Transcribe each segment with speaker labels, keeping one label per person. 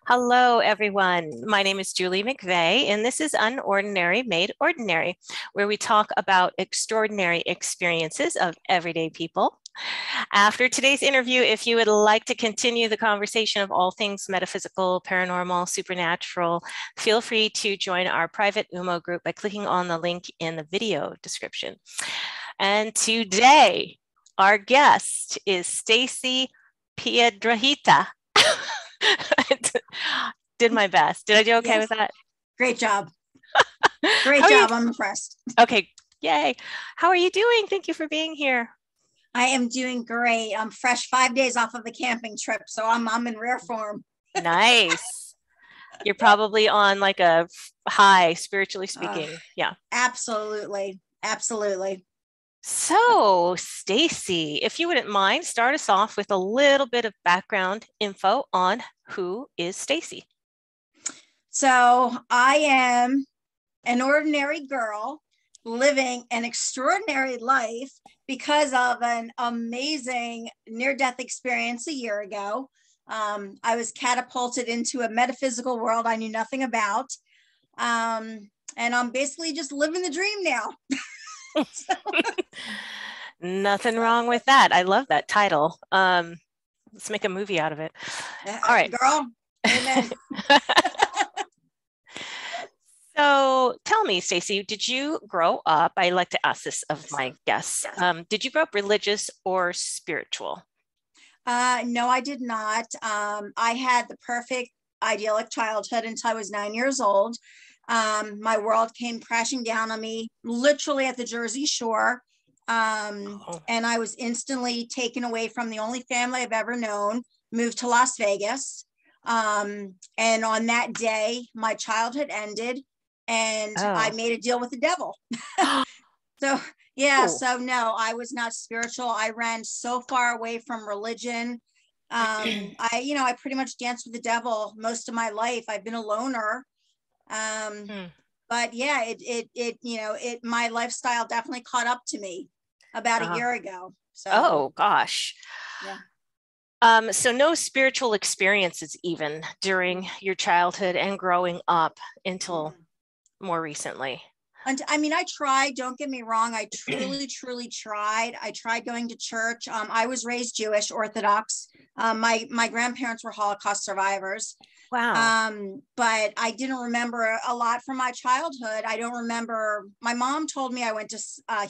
Speaker 1: Hello, everyone. My name is Julie Mcvey, and this is Unordinary Made Ordinary, where we talk about extraordinary experiences of everyday people. After today's interview, if you would like to continue the conversation of all things metaphysical, paranormal, supernatural, feel free to join our private UMO group by clicking on the link in the video description. And today, our guest is Stacey Piedrahita. Did my best. Did I do okay with that?
Speaker 2: Great job. Great job. I'm impressed.
Speaker 1: Okay. Yay. How are you doing? Thank you for being here.
Speaker 2: I am doing great. I'm fresh 5 days off of a camping trip, so I'm in rare form.
Speaker 1: Nice. You're probably on like a high, spiritually speaking. Yeah.
Speaker 2: Absolutely. Absolutely.
Speaker 1: So, Stacey, if you wouldn't mind, start us off with a little bit of background info on who is Stacey.
Speaker 2: So, I am an ordinary girl living an extraordinary life because of an amazing near-death experience a year ago. I was catapulted into a metaphysical world I knew nothing about. And I'm basically just living the dream now.
Speaker 1: Nothing wrong with that. I love that title. Let's make a movie out of it. All right.
Speaker 2: Girl. Amen.
Speaker 1: So tell me, Stacey, did you grow up? I like to ask this of my guests. Did you grow up religious or spiritual?
Speaker 2: No, I did not. I had the perfect idyllic childhood until I was 9 years old. My world came crashing down on me, literally at the Jersey Shore. And I was instantly taken away from the only family I've ever known, moved to Las Vegas. And on that day, my childhood ended and I made a deal with the devil. So, yeah, so no, I was not spiritual. I ran so far away from religion. I pretty much danced with the devil most of my life. I've been a loner. But yeah, my lifestyle definitely caught up to me about a year ago. So,
Speaker 1: oh gosh.
Speaker 2: Yeah.
Speaker 1: So no spiritual experiences even during your childhood and growing up until more recently.
Speaker 2: And I mean, I tried, don't get me wrong. I truly tried. I tried going to church. I was raised Jewish, Orthodox. My grandparents were Holocaust survivors.
Speaker 1: Wow.
Speaker 2: But I didn't remember a lot from my childhood. I don't remember. My mom told me I went to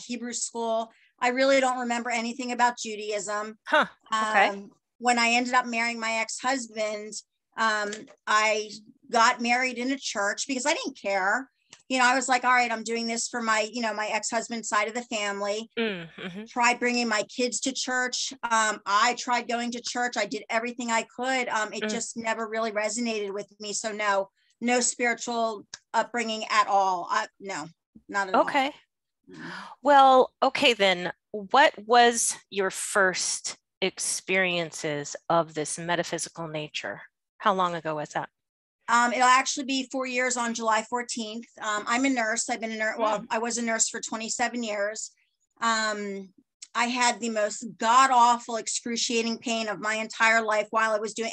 Speaker 2: Hebrew school. I really don't remember anything about Judaism.
Speaker 1: Huh. Okay.
Speaker 2: When I ended up marrying my ex-husband, I got married in a church because I didn't care. I was like, all right, I'm doing this for my ex-husband's side of the family. Tried bringing my kids to church. I tried going to church. I did everything I could. It just never really resonated with me. So no spiritual upbringing at all. No, not at all.
Speaker 1: Okay. Well, okay, then what was your first experiences of this metaphysical nature? How long ago was that?
Speaker 2: It'll actually be 4 years on July 14th. I'm a nurse. I've been a nurse. Well, I was a nurse for 27 years. I had the most god-awful, excruciating pain of my entire life while I was doing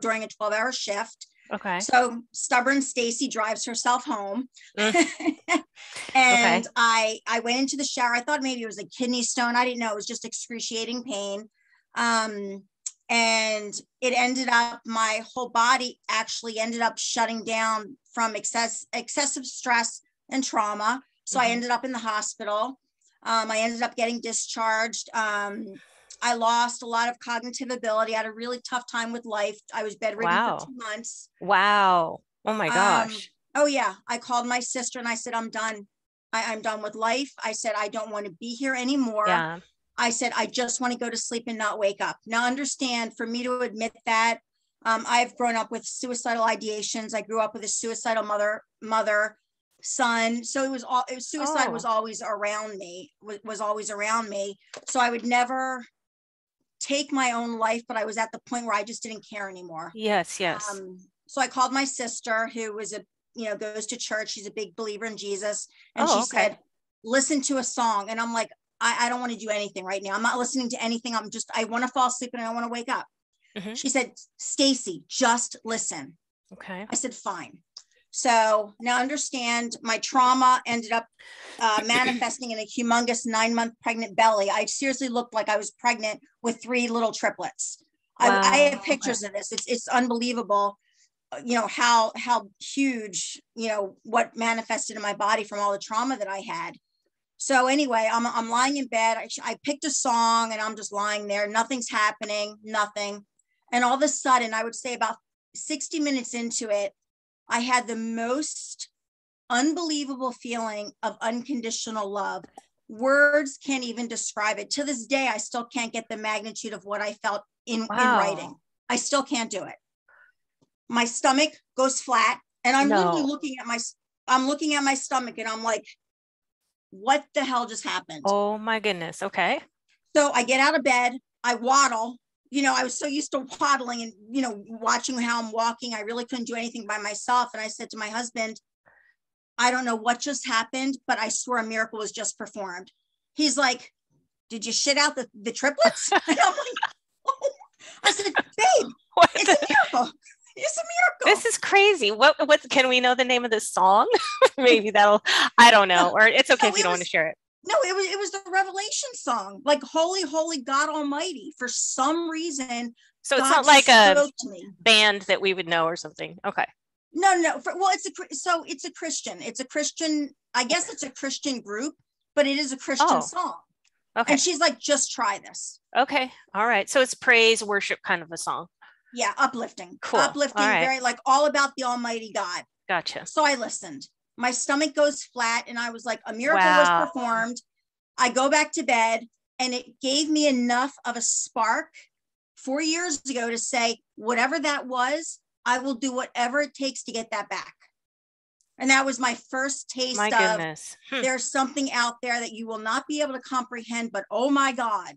Speaker 2: during a 12-hour shift.
Speaker 1: Okay.
Speaker 2: So stubborn Stacey drives herself home. And
Speaker 1: Okay.
Speaker 2: I went into the shower. I thought maybe it was a kidney stone. I didn't know. It was just excruciating pain. And it ended up, my whole body actually ended up shutting down from excessive stress and trauma. So I ended up in the hospital. I ended up getting discharged. I lost a lot of cognitive ability. I had a really tough time with life. I was bedridden for 2 months.
Speaker 1: Wow. Oh my gosh.
Speaker 2: Oh yeah. I called my sister and I said, I'm done. I'm done with life. I said, I don't want to be here anymore.
Speaker 1: Yeah.
Speaker 2: I said, I just want to go to sleep and not wake up. Now, understand, for me to admit that, I've grown up with suicidal ideations. I grew up with a suicidal mother, son. So suicide was always around me, was always around me. So I would never take my own life, but I was at the point where I just didn't care anymore.
Speaker 1: Yes.
Speaker 2: So I called my sister, who was goes to church. She's a big believer in Jesus. And she said, listen to a song. And I'm like, I don't want to do anything right now. I'm not listening to anything. I want to fall asleep and I don't want to wake up.
Speaker 1: Mm-hmm.
Speaker 2: She said, Stacy, just listen.
Speaker 1: Okay.
Speaker 2: I said, fine. So now understand, my trauma ended up manifesting in a humongous 9-month pregnant belly. I seriously looked like I was pregnant with 3 little triplets.
Speaker 1: Wow.
Speaker 2: I have pictures of this. It's unbelievable, how huge, what manifested in my body from all the trauma that I had. So anyway, I'm lying in bed. I picked a song and I'm just lying there. Nothing's happening, nothing. And all of a sudden, I would say about 60 minutes into it, I had the most unbelievable feeling of unconditional love. Words can't even describe it. To this day, I still can't get the magnitude of what I felt in writing. I still can't do it. My stomach goes flat, and I'm literally looking at my stomach, and I'm like, what the hell just happened?
Speaker 1: Oh my goodness. Okay.
Speaker 2: So I get out of bed, I waddle. I was so used to waddling and, watching how I'm walking. I really couldn't do anything by myself. And I said to my husband, I don't know what just happened, but I swear a miracle was just performed. He's like, did you shit out the triplets? And I'm like, oh. I said, babe, it's a miracle. It's a miracle.
Speaker 1: This is crazy. What can we know the name of this song? Maybe I don't know. Or it's okay if you don't want to share it.
Speaker 2: No, it was the Revelation song, like Holy, Holy God Almighty. For some reason,
Speaker 1: so it's
Speaker 2: God
Speaker 1: not like a
Speaker 2: band
Speaker 1: that we would know or something. Okay.
Speaker 2: No. It's a Christian. I guess it's a Christian group, but it is a Christian song.
Speaker 1: Okay.
Speaker 2: And she's like, just try this.
Speaker 1: Okay. All right. So it's praise, worship kind of a song.
Speaker 2: Yeah, uplifting.
Speaker 1: Cool.
Speaker 2: Uplifting,
Speaker 1: right.
Speaker 2: Very like all about the Almighty God.
Speaker 1: Gotcha.
Speaker 2: So I listened. My stomach goes flat, and I was like, a miracle was performed. I go back to bed, and it gave me enough of a spark 4 years ago to say, whatever that was, I will do whatever it takes to get that back. And that was my first taste there's something out there that you will not be able to comprehend, but oh my God.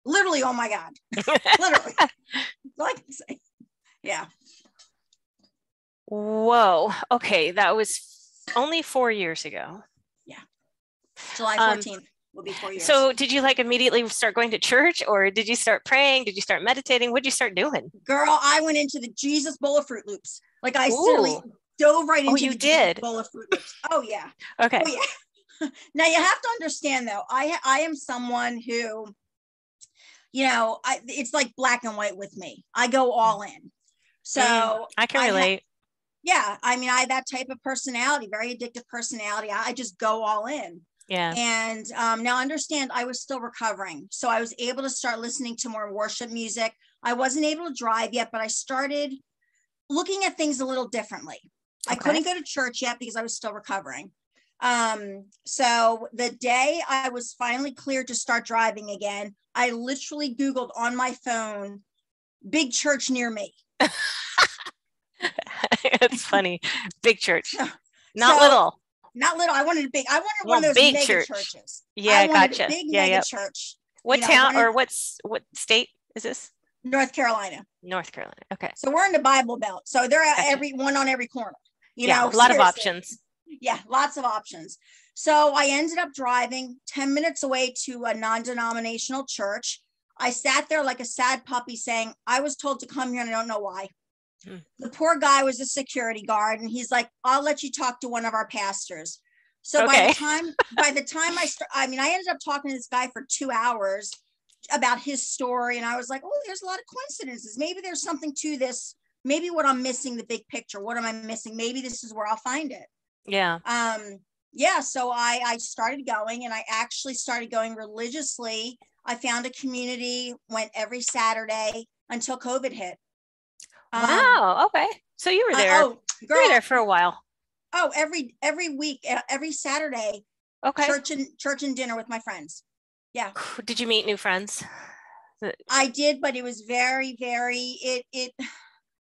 Speaker 2: Literally, oh my God. Literally. That's all I can say. Yeah.
Speaker 1: Whoa. Okay. That was only 4 years ago.
Speaker 2: Yeah. July 14th will be 4 years.
Speaker 1: So did you immediately start going to church, or did you start praying? Did you start meditating? What did you start doing?
Speaker 2: Girl, I went into the Jesus bowl of Fruit Loops. Like I silly dove right into the Jesus bowl of Fruit Loops. Oh yeah.
Speaker 1: Okay.
Speaker 2: Oh yeah. Now you have to understand though, I am someone who, it's like black and white with me. I go all in. So
Speaker 1: I can relate.
Speaker 2: Yeah. I mean, I have that type of personality, very addictive personality. I just go all in.
Speaker 1: Yeah.
Speaker 2: And now understand, I was still recovering. So I was able to start listening to more worship music. I wasn't able to drive yet, but I started looking at things a little differently. I couldn't go to church yet because I was still recovering. So the day I was finally cleared to start driving again, I literally Googled on my phone, big church near me.
Speaker 1: It's funny. Big church. Not little.
Speaker 2: Not little. I wanted one of those mega churches.
Speaker 1: Yeah, I gotcha.
Speaker 2: A big mega church.
Speaker 1: What town or what state is this?
Speaker 2: North Carolina.
Speaker 1: North Carolina. Okay.
Speaker 2: So we're in the Bible Belt. So they're every one on every corner.
Speaker 1: A lot of options.
Speaker 2: Yeah, lots of options. So I ended up driving 10 minutes away to a non-denominational church. I sat there like a sad puppy saying, I was told to come here and I don't know why. The poor guy was a security guard, and he's like, I'll let you talk to one of our pastors. So by the time I ended up talking to this guy for 2 hours about his story. And I was like, oh, there's a lot of coincidences. Maybe there's something to this. Maybe what I'm missing, the big picture. What am I missing? Maybe this is where I'll find it.
Speaker 1: Yeah.
Speaker 2: So I started going, and I actually started going religiously. I found a community, went every Saturday until COVID hit.
Speaker 1: Wow. Okay. So you were there.
Speaker 2: Girl,
Speaker 1: you were there for a while.
Speaker 2: Oh, every week, every Saturday.
Speaker 1: Okay.
Speaker 2: Church and dinner with my friends. Yeah.
Speaker 1: Did you meet new friends?
Speaker 2: I did, but it was very, very,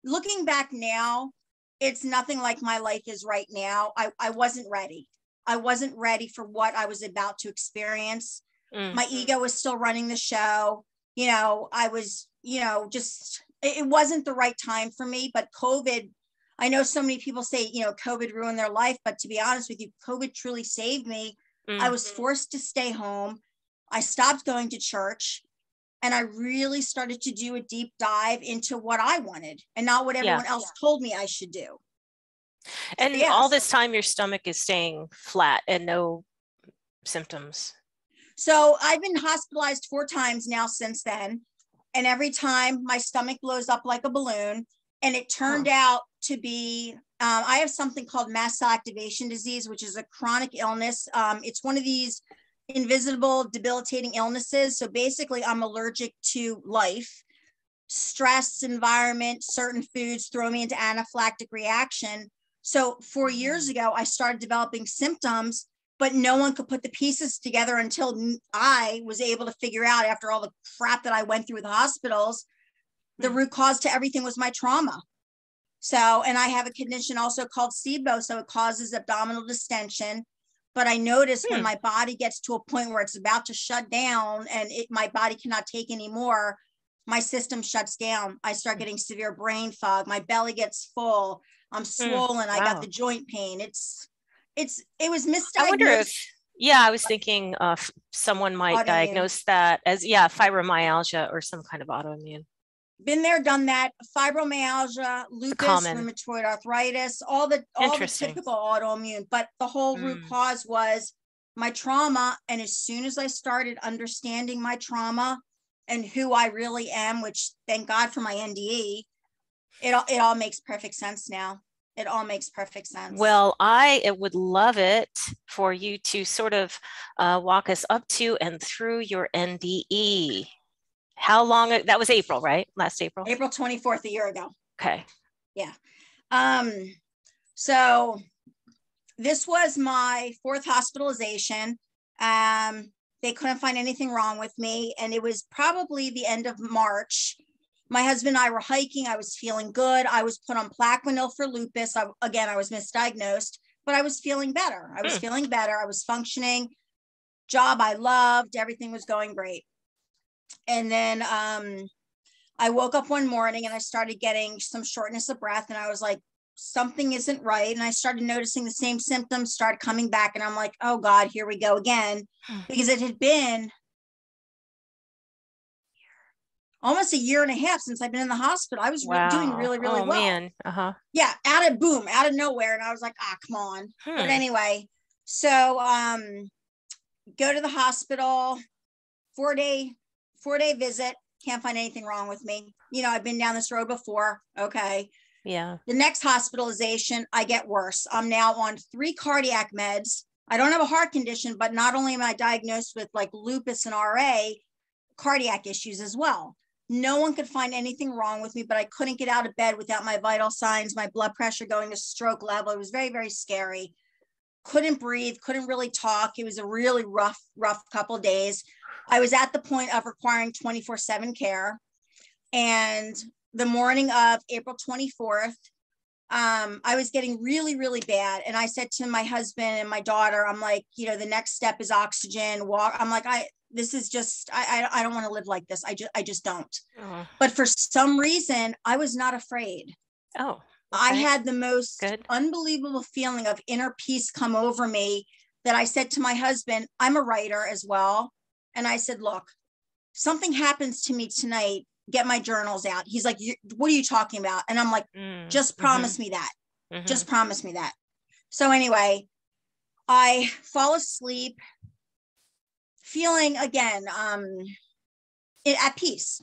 Speaker 2: looking back now, it's nothing like my life is right now. I wasn't ready. I wasn't ready for what I was about to experience. My ego was still running the show. I was, it wasn't the right time for me, but COVID, I know so many people say, COVID ruined their life, but to be honest with you, COVID truly saved me. I was forced to stay home. I stopped going to church. And I really started to do a deep dive into what I wanted and not what everyone else told me I should do.
Speaker 1: And all this time, your stomach is staying flat and no symptoms.
Speaker 2: So I've been hospitalized 4 times now since then. And every time my stomach blows up like a balloon. And it turned out to be, I have something called mast cell activation disease, which is a chronic illness. It's one of these invisible, debilitating illnesses. So basically, I'm allergic to life, stress, environment, certain foods throw me into anaphylactic reaction. So 4 years ago, I started developing symptoms, but no one could put the pieces together until I was able to figure out, after all the crap that I went through with the hospitals, the root cause to everything was my trauma. So, and I have a condition also called SIBO, so it causes abdominal distension. But I notice when my body gets to a point where it's about to shut down and my body cannot take anymore, my system shuts down. I start getting severe brain fog. My belly gets full. I'm swollen. I got the joint pain. It was misdiagnosed.
Speaker 1: I wonder if, I was thinking someone might diagnose that as, fibromyalgia or some kind of autoimmune.
Speaker 2: Been there, done that. Fibromyalgia, lupus, rheumatoid arthritis, all the typical autoimmune. But the whole root cause was my trauma. And as soon as I started understanding my trauma and who I really am, which thank God for my NDE, it all makes perfect sense now. It all makes perfect sense.
Speaker 1: Well, I would love it for you to sort of walk us up to and through your NDE. How long? That was April, right? Last April?
Speaker 2: April 24th, a year ago.
Speaker 1: Okay.
Speaker 2: Yeah. So this was my 4th hospitalization. They couldn't find anything wrong with me. And it was probably the end of March. My husband and I were hiking. I was feeling good. I was put on Plaquenil for lupus. I was misdiagnosed, but I was feeling better. I was functioning. Job I loved. Everything was going great. And then I woke up one morning and I started getting some shortness of breath. And I was like, something isn't right. And I started noticing the same symptoms start coming back. And I'm like, oh God, here we go again. Because it had been almost a year and a half since I've been in the hospital. I was doing really, really well.
Speaker 1: Man.
Speaker 2: Yeah, out of nowhere. And I was like, come on. But anyway, so go to the hospital, 4-day visit. Can't find anything wrong with me. I've been down this road before. Okay.
Speaker 1: Yeah.
Speaker 2: The next hospitalization, I get worse. I'm now on 3 cardiac meds. I don't have a heart condition, but not only am I diagnosed with like lupus and RA, cardiac issues as well. No one could find anything wrong with me, but I couldn't get out of bed without my vital signs, my blood pressure going to stroke level. It was very, very scary. Couldn't breathe, couldn't really talk. It was a really rough couple of days. I was at the point of requiring 24/7 care. And the morning of April 24th, I was getting really, really bad. And I said to my husband and my daughter, I'm like, the next step is oxygen, walk. I'm like, this is just, I don't want to live like this. I just don't. But for some reason, I was not afraid.
Speaker 1: Oh.
Speaker 2: Okay. I had the most unbelievable feeling of inner peace come over me that I said to my husband, I'm a writer as well. And I said, look, something happens to me tonight, get my journals out. He's like, what are you talking about? And I'm like, just promise me that. Just promise me that. So anyway, I fall asleep feeling again, at peace.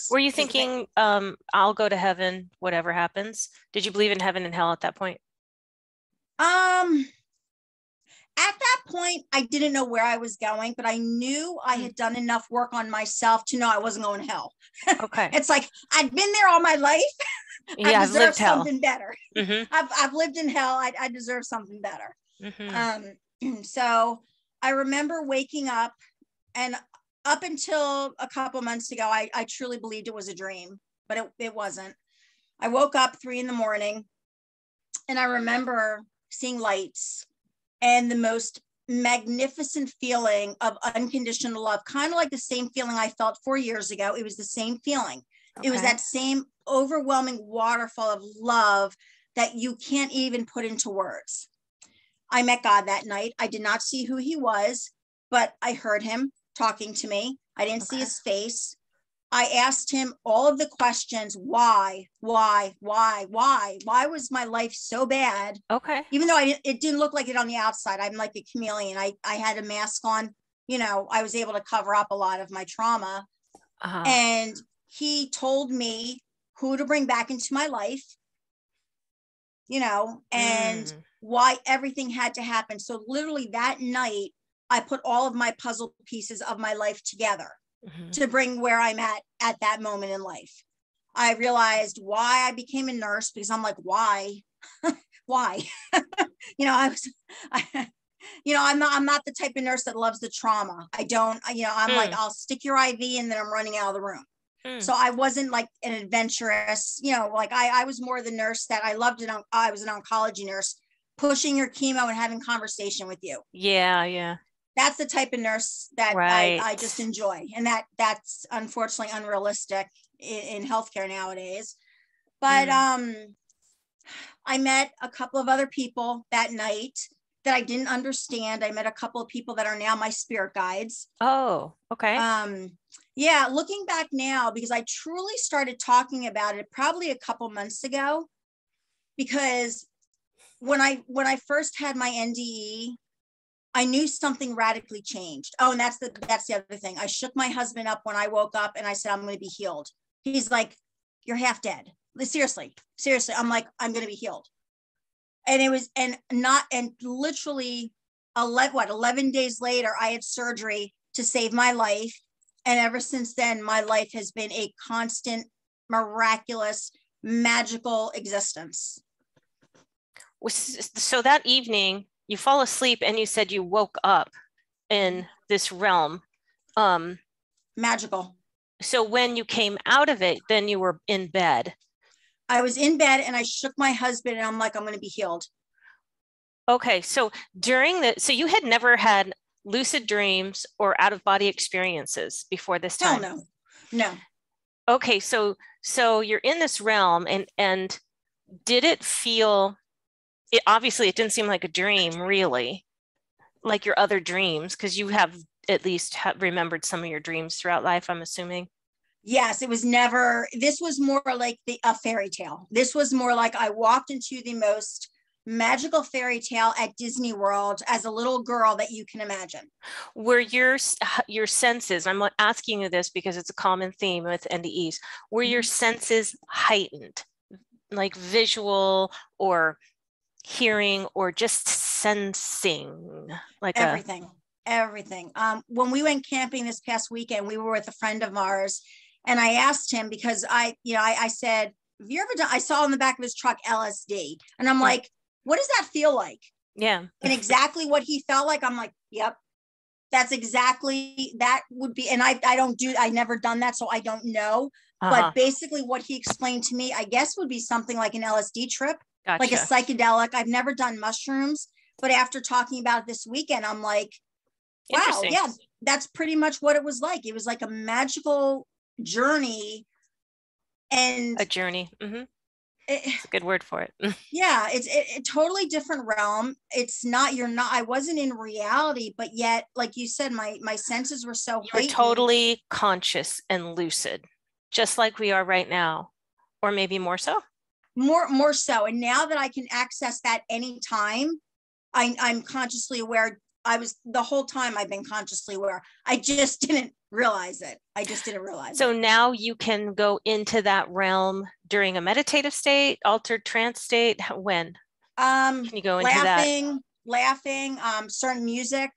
Speaker 1: Were you thinking, I'll go to heaven, whatever happens? Did you believe in heaven and hell at that point?
Speaker 2: At that point, I didn't know where I was going, but I knew I had done enough work on myself to know I wasn't going to hell. Okay. It's like, I've been there all my life. I deserve something better. I've lived in hell. I deserve something better. So I remember waking up, and up until a couple months ago, I truly believed it was a dream, but it wasn't. I woke up 3 a.m. and I remember seeing lights and the most magnificent feeling of unconditional love, kind of like the same feeling I felt 4 years ago. It was the same feeling. Okay. It was that same overwhelming waterfall of love that you can't even put into words. I met God that night. I did not see who he was, but I heard him talking to me. I didn't see his face. I asked him all of the questions. Why was my life so bad?
Speaker 1: Okay.
Speaker 2: Even though it didn't look like it on the outside. I'm like a chameleon. I had a mask on, I was able to cover up a lot of my trauma. And he told me who to bring back into my life, and why everything had to happen. So literally that night, I put all of my puzzle pieces of my life together to bring where I'm at that moment in life. I realized why I became a nurse, because I'm like, why? Why? I'm not the type of nurse that loves the trauma. I don't, I'm like, I'll stick your IV and then I'm running out of the room. So I wasn't like an adventurous, like I was more the nurse that I loved it. I was an oncology nurse, pushing your chemo and having conversation with you.
Speaker 1: Yeah. Yeah.
Speaker 2: That's the type of nurse that I just enjoy. And that's unfortunately unrealistic in healthcare nowadays. But I met a couple of other people that night that I didn't understand. I met a couple of people that are now my spirit guides.
Speaker 1: Oh, okay.
Speaker 2: Yeah, looking back now, because I truly started talking about it probably a couple months ago, because when I first had my NDE, I knew something radically changed. Oh, and that's the other thing. I shook my husband up when I woke up and I said, I'm going to be healed. He's like, you're half dead. Seriously. I'm like, I'm going to be healed. And it was, and literally 11 days later, I had surgery to save my life. And ever since then, my life has been a constant, miraculous, magical existence.
Speaker 1: So that evening, you fall asleep and you said you woke up in this realm.
Speaker 2: Magical.
Speaker 1: So when you came out of it, then you were in bed.
Speaker 2: I was in bed and I shook my husband and I'm like, I'm going to be healed.
Speaker 1: Okay. So so you had never had lucid dreams or out of body experiences before this time?
Speaker 2: Hell no.
Speaker 1: Okay. So you're in this realm and did it feel, obviously it didn't seem like a dream really, like your other dreams, because you have at least remembered some of your dreams throughout life, I'm assuming.
Speaker 2: Yes, it was never, this was more like a fairy tale. This was more like I walked into the most magical fairy tale at Disney World as a little girl that you can imagine.
Speaker 1: Were your senses, I'm asking you this because it's a common theme with NDEs, were your senses heightened, like visual or hearing or just sensing? Like
Speaker 2: everything. When we went camping this past weekend, we were with a friend of ours, and I asked him, because I said, have you ever done, I saw in the back of his truck LSD, and I'm like, what does that feel like?
Speaker 1: Yeah.
Speaker 2: And exactly what he felt like, I'm like, yep, that's exactly, that would be. And I never done that, so I don't know. But basically what he explained to me, I guess, would be something like an LSD trip. Gotcha. Like a psychedelic. I've never done mushrooms, but after talking about it this weekend, I'm like, wow, yeah, that's pretty much what it was like. It was like a magical journey. And
Speaker 1: a journey. It's a good word for it.
Speaker 2: Yeah, it's a totally different realm. It's not, I wasn't in reality, but yet, like you said, my senses were so heightened.
Speaker 1: You were totally conscious and lucid, just like we are right now, or maybe more so.
Speaker 2: More so. And now that I can access that anytime, I'm consciously aware. The whole time I've been consciously aware. I just didn't realize it. So
Speaker 1: now you can go into that realm during a meditative state, altered trance state. When? Can you go into
Speaker 2: laughing, certain music.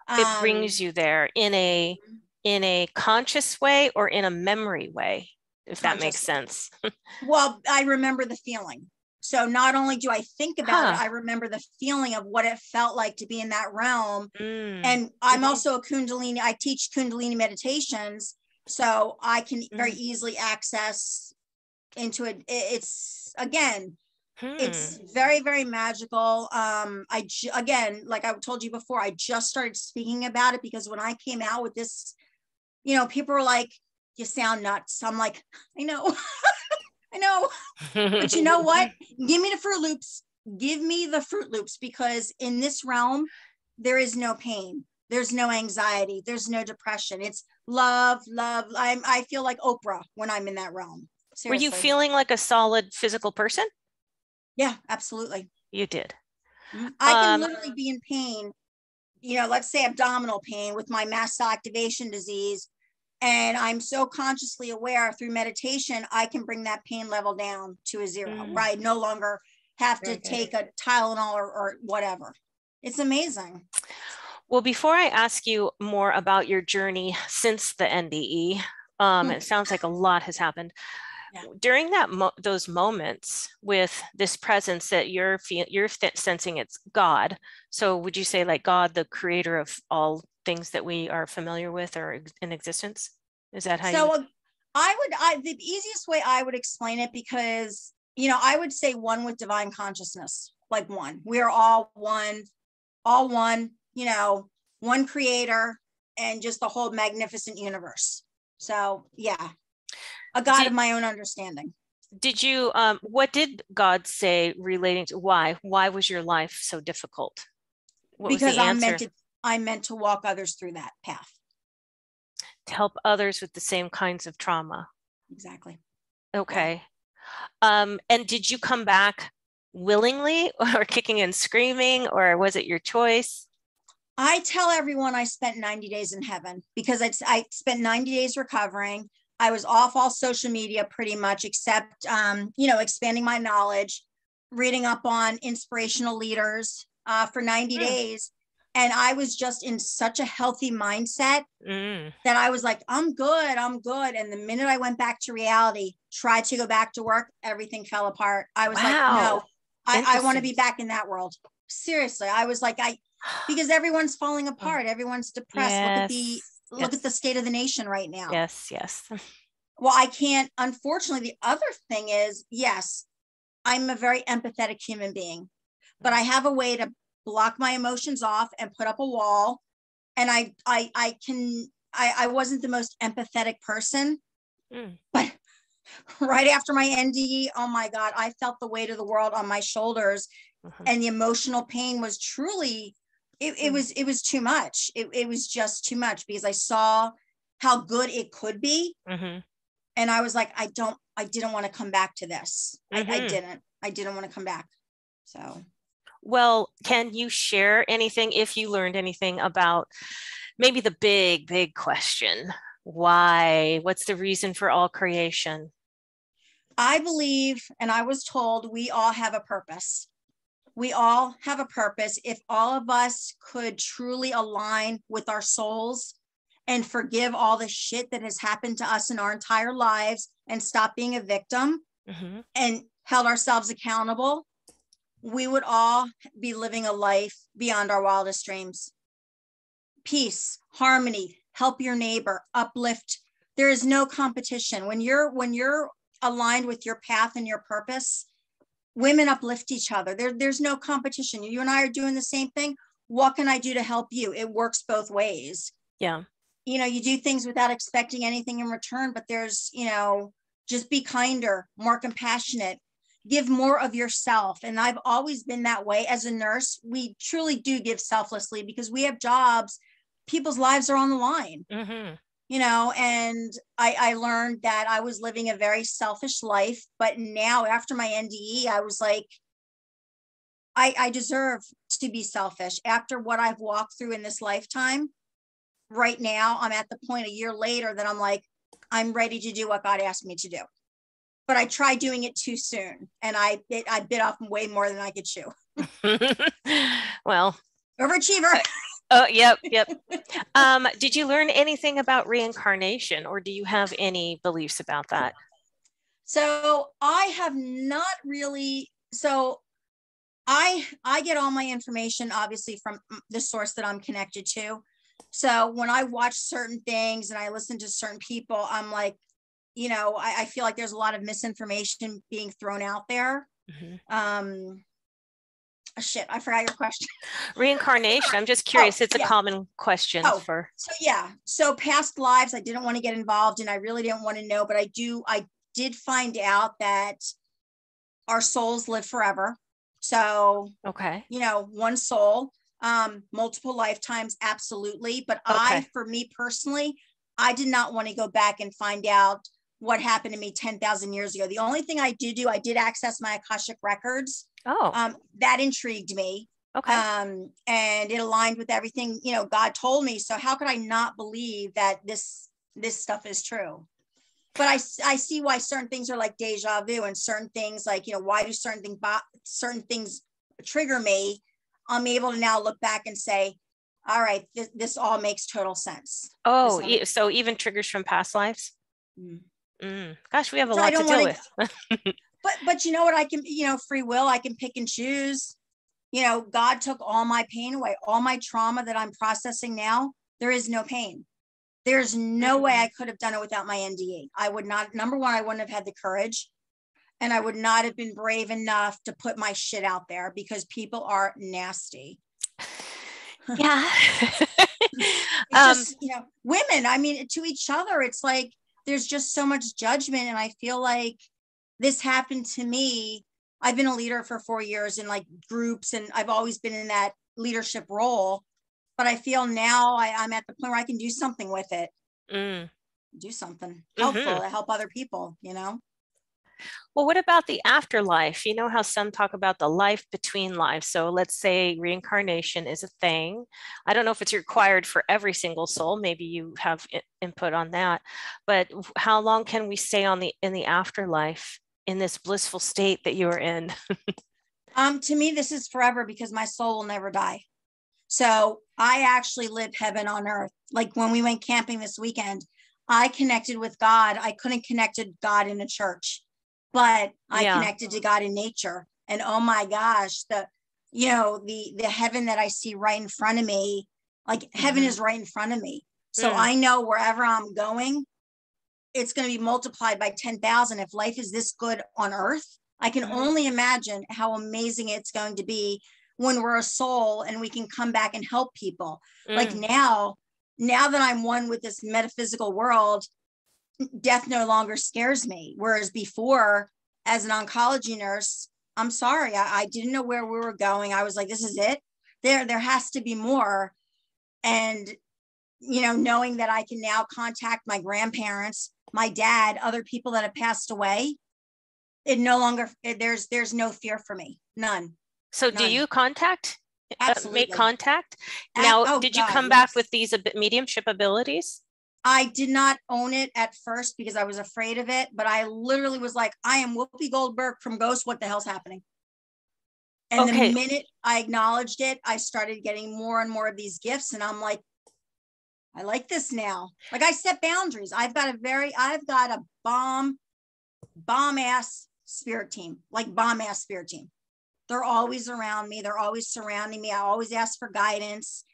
Speaker 1: It brings you there in a conscious way or in a memory way, if that makes sense.
Speaker 2: Well, I remember the feeling. So not only do I think about it, I remember the feeling of what it felt like to be in that realm. And I'm also a Kundalini. I teach Kundalini meditations, so I can very easily access into it. It's, again, it's very, very magical. Again, like I told you before, I just started speaking about it because when I came out with this, people were like, you sound nuts. I'm like, I know. I know. But you know what? Give me the Fruit Loops. Give me the Fruit Loops, because in this realm, there is no pain. There's no anxiety. There's no depression. It's love, love. I feel like Oprah when I'm in that realm. Seriously.
Speaker 1: Were you feeling like a solid physical person?
Speaker 2: Yeah, absolutely.
Speaker 1: You did.
Speaker 2: I can literally be in pain, let's say abdominal pain with my mast cell activation disease. And I'm so consciously aware through meditation, I can bring that pain level down to a 0, where I no longer have to take a Tylenol or whatever. It's amazing.
Speaker 1: Well, before I ask you more about your journey since the NDE, it sounds like a lot has happened. Yeah. During those moments with this presence that you're sensing, it's God. So would you say like God, the creator of all things that we are familiar with or in existence? Is that how you?
Speaker 2: The easiest way I would explain it, because, I would say one with divine consciousness, like one. We are all one, one creator and just the whole magnificent universe. So yeah, a God of my own understanding.
Speaker 1: Did you, what did God say relating to why was your life so difficult? What
Speaker 2: because
Speaker 1: was the answer?
Speaker 2: I'm meant to walk others through that path.
Speaker 1: To help others with the same kinds of trauma.
Speaker 2: Exactly.
Speaker 1: Okay. Yeah. And did you come back willingly or kicking and screaming, or was it your choice?
Speaker 2: I tell everyone I spent 90 days in heaven, because I spent 90 days recovering. I was off all social media pretty much, except, expanding my knowledge, reading up on inspirational leaders for 90 days. And I was just in such a healthy mindset that I was like, I'm good. And the minute I went back to reality, tried to go back to work, everything fell apart. I was like, no, I want to be back in that world. Seriously. I was like, because everyone's falling apart. Everyone's depressed.
Speaker 1: Yes.
Speaker 2: Look at the state of the nation right now.
Speaker 1: Yes.
Speaker 2: Well, I can't, unfortunately, the other thing is, yes, I'm a very empathetic human being, but I have a way to block my emotions off and put up a wall. And I wasn't the most empathetic person, but right after my NDE, oh my God, I felt the weight of the world on my shoulders, and the emotional pain was truly, it was too much. It was just too much, because I saw how good it could be. And I was like, I didn't want to come back to this. I didn't want to come back. So.
Speaker 1: Well, can you share anything, if you learned anything about maybe the big question? Why? What's the reason for all creation?
Speaker 2: I believe, and I was told, we all have a purpose. We all have a purpose. If all of us could truly align with our souls and forgive all the shit that has happened to us in our entire lives and stop being a victim and held ourselves accountable, we would all be living a life beyond our wildest dreams. Peace, harmony, help your neighbor, uplift. There is no competition. When you're aligned with your path and your purpose, women uplift each other. There's no competition. You and I are doing the same thing. What can I do to help you? It works both ways.
Speaker 1: Yeah.
Speaker 2: You do things without expecting anything in return, but there's, just be kinder, more compassionate, give more of yourself. And I've always been that way. As a nurse, we truly do give selflessly, because we have jobs, people's lives are on the line, and I learned that I was living a very selfish life. But now, after my NDE, I was like, I deserve to be selfish. After what I've walked through in this lifetime, right now, I'm at the point a year later that I'm like, I'm ready to do what God asked me to do. But I tried doing it too soon, and I bit off way more than I could chew.
Speaker 1: Well,
Speaker 2: overachiever.
Speaker 1: Oh, yep. Did you learn anything about reincarnation, or do you have any beliefs about that?
Speaker 2: So I have not really. So I get all my information obviously from the source that I'm connected to. So when I watch certain things and I listen to certain people, I'm like, I feel like there's a lot of misinformation being thrown out there. Shit, I forgot your question.
Speaker 1: Reincarnation. I'm just curious. It's a common question for.
Speaker 2: So past lives, I didn't want to get involved in. I really didn't want to know, but I did find out that our souls live forever. So,
Speaker 1: okay.
Speaker 2: One soul. Multiple lifetimes, absolutely. But
Speaker 1: Okay.
Speaker 2: for me personally, I did not want to go back and find out what happened to me 10,000 years ago. The only thing I did access my Akashic records.
Speaker 1: Oh,
Speaker 2: That intrigued me.
Speaker 1: okay.
Speaker 2: And it aligned with everything, God told me. So how could I not believe that this stuff is true? But I see why certain things are like deja vu, and certain things like, why do certain things trigger me? I'm able to now look back and say, all right, this all makes total sense.
Speaker 1: Oh, so even triggers from past lives? Gosh, we have a lot to deal with.
Speaker 2: But you know what? I can, free will, I can pick and choose. God took all my pain away, all my trauma that I'm processing now. There is no pain. There's no way I could have done it without my NDE. I would not, number one, I wouldn't have had the courage, and I would not have been brave enough to put my shit out there because people are nasty.
Speaker 1: Yeah.
Speaker 2: It's just, women, I mean, to each other, it's like, there's just so much judgment. And I feel like this happened to me. I've been a leader for 4 years in like groups, and I've always been in that leadership role. But I feel now I'm at the point where I can do something with it. Do something helpful to help other people,
Speaker 1: Well, what about the afterlife? You know how some talk about the life between lives. So let's say reincarnation is a thing. I don't know if it's required for every single soul. Maybe you have input on that. But how long can we stay in the afterlife in this blissful state that you're in?
Speaker 2: To me, this is forever because my soul will never die. So I actually live heaven on earth. Like when we went camping this weekend, I connected with God. I couldn't connect to God in a church, but I connected to God in nature. And oh my gosh, the heaven that I see right in front of me, like heaven is right in front of me. So I know wherever I'm going, it's going to be multiplied by 10,000. If life is this good on earth, I can only imagine how amazing it's going to be when we're a soul and we can come back and help people. Like now that I'm one with this metaphysical world, death no longer scares me. Whereas before, as an oncology nurse, I'm sorry, I didn't know where we were going. I was like, this is it. There has to be more. And, knowing that I can now contact my grandparents, my dad, other people that have passed away, there's no fear for me. None.
Speaker 1: So do you make contact? Now, did you come back with these mediumship abilities?
Speaker 2: I did not own it at first because I was afraid of it, but I literally was like, I am Whoopi Goldberg from Ghost. What the hell's happening? And the minute I acknowledged it, I started getting more and more of these gifts. And I'm like, I like this now. Like I set boundaries. I've got a bomb ass spirit team, They're always around me. They're always surrounding me. I always ask for guidance.